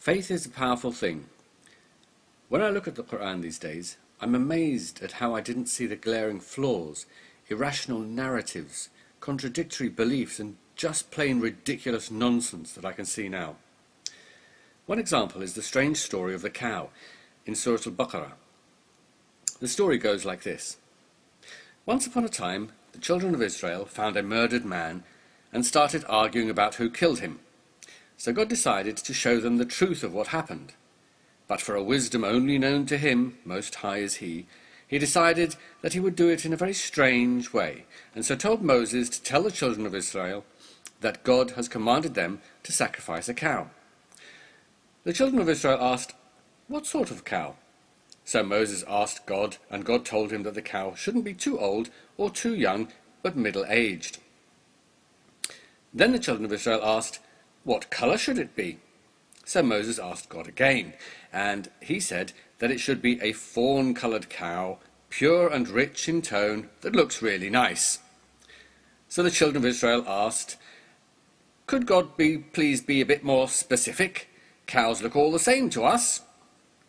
Faith is a powerful thing. When I look at the Qur'an these days, I'm amazed at how I didn't see the glaring flaws, irrational narratives, contradictory beliefs, and just plain ridiculous nonsense that I can see now. One example is the strange story of the cow in Surah Al-Baqarah. The story goes like this. Once upon a time, the children of Israel found a murdered man and started arguing about who killed him. So God decided to show them the truth of what happened. But for a wisdom only known to him, most high is he decided that he would do it in a very strange way, and so told Moses to tell the children of Israel that God has commanded them to sacrifice a cow. The children of Israel asked, "What sort of cow?" So Moses asked God, and God told him that the cow shouldn't be too old or too young, but middle-aged. Then the children of Israel asked, "What colour should it be?" So Moses asked God again, and he said that it should be a fawn-coloured cow, pure and rich in tone, that looks really nice. So the children of Israel asked, "Could God please be a bit more specific? Cows look all the same to us."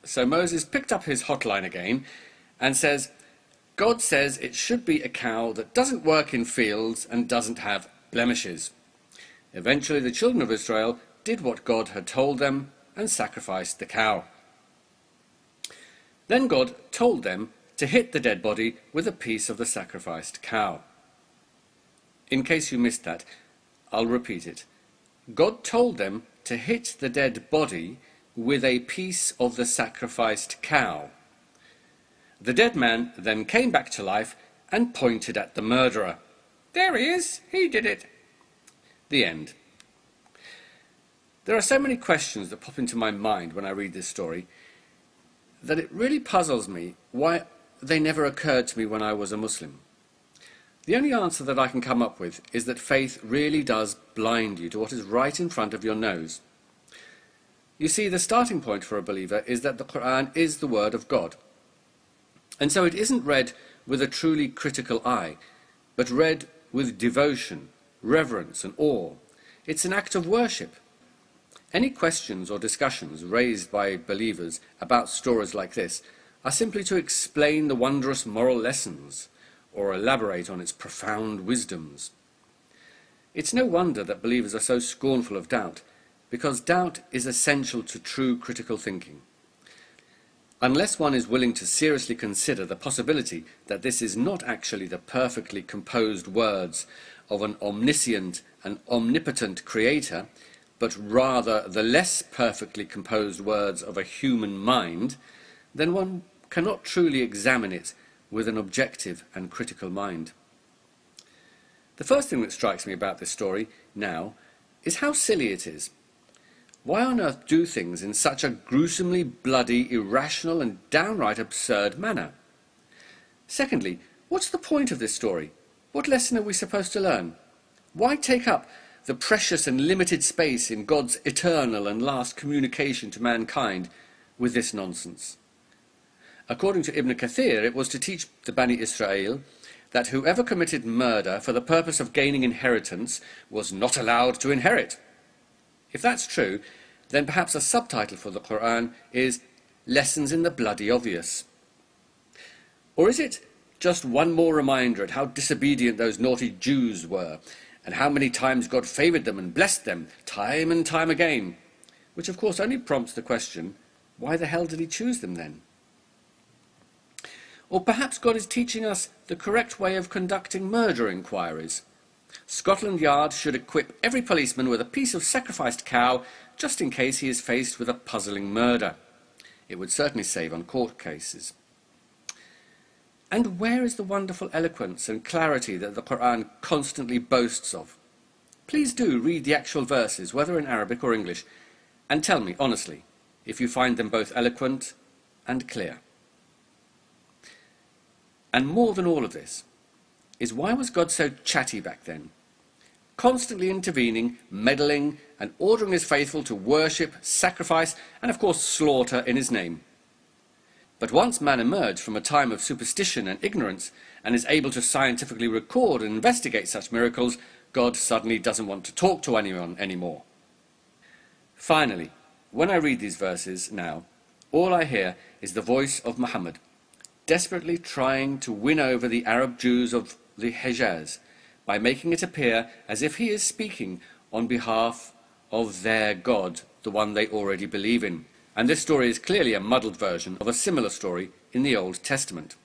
So Moses picked up his hotline again and says, "God says it should be a cow that doesn't work in fields and doesn't have blemishes." Eventually the children of Israel did what God had told them and sacrificed the cow. Then God told them to hit the dead body with a piece of the sacrificed cow. In case you missed that, I'll repeat it. God told them to hit the dead body with a piece of the sacrificed cow. The dead man then came back to life and pointed at the murderer. "There he is, he did it." The end. There are so many questions that pop into my mind when I read this story that it really puzzles me why they never occurred to me when I was a Muslim. The only answer that I can come up with is that faith really does blind you to what is right in front of your nose. You see, the starting point for a believer is that the Qur'an is the word of God. And so it isn't read with a truly critical eye, but read with devotion, reverence and awe. It's an act of worship. Any questions or discussions raised by believers about stories like this are simply to explain the wondrous moral lessons or elaborate on its profound wisdoms. It's no wonder that believers are so scornful of doubt, because doubt is essential to true critical thinking. Unless one is willing to seriously consider the possibility that this is not actually the perfectly composed words of an omniscient and omnipotent creator, but rather the less perfectly composed words of a human mind, then one cannot truly examine it with an objective and critical mind. The first thing that strikes me about this story now is how silly it is. Why on earth do things in such a gruesomely bloody, irrational and downright absurd manner? Secondly, what's the point of this story? What lesson are we supposed to learn? Why take up the precious and limited space in God's eternal and last communication to mankind with this nonsense? According to Ibn Kathir, it was to teach the Bani Israel that whoever committed murder for the purpose of gaining inheritance was not allowed to inherit. If that's true, then perhaps a subtitle for the Qur'an is Lessons in the Bloody Obvious. Or is it just one more reminder at how disobedient those naughty Jews were, and how many times God favoured them and blessed them, time and time again? Which of course only prompts the question, why the hell did he choose them then? Or perhaps God is teaching us the correct way of conducting murder inquiries. Scotland Yard should equip every policeman with a piece of sacrificed cow, just in case he is faced with a puzzling murder. It would certainly save on court cases. And where is the wonderful eloquence and clarity that the Qur'an constantly boasts of? Please do read the actual verses, whether in Arabic or English, and tell me, honestly, if you find them both eloquent and clear. And more than all of this is, why was God so chatty back then? Constantly intervening, meddling, and ordering his faithful to worship, sacrifice, and of course slaughter in his name. But once man emerged from a time of superstition and ignorance and is able to scientifically record and investigate such miracles, God suddenly doesn't want to talk to anyone anymore. Finally, when I read these verses now, all I hear is the voice of Muhammad, desperately trying to win over the Arab Jews of the Hejaz by making it appear as if he is speaking on behalf of their God, the one they already believe in. And this story is clearly a muddled version of a similar story in the Old Testament.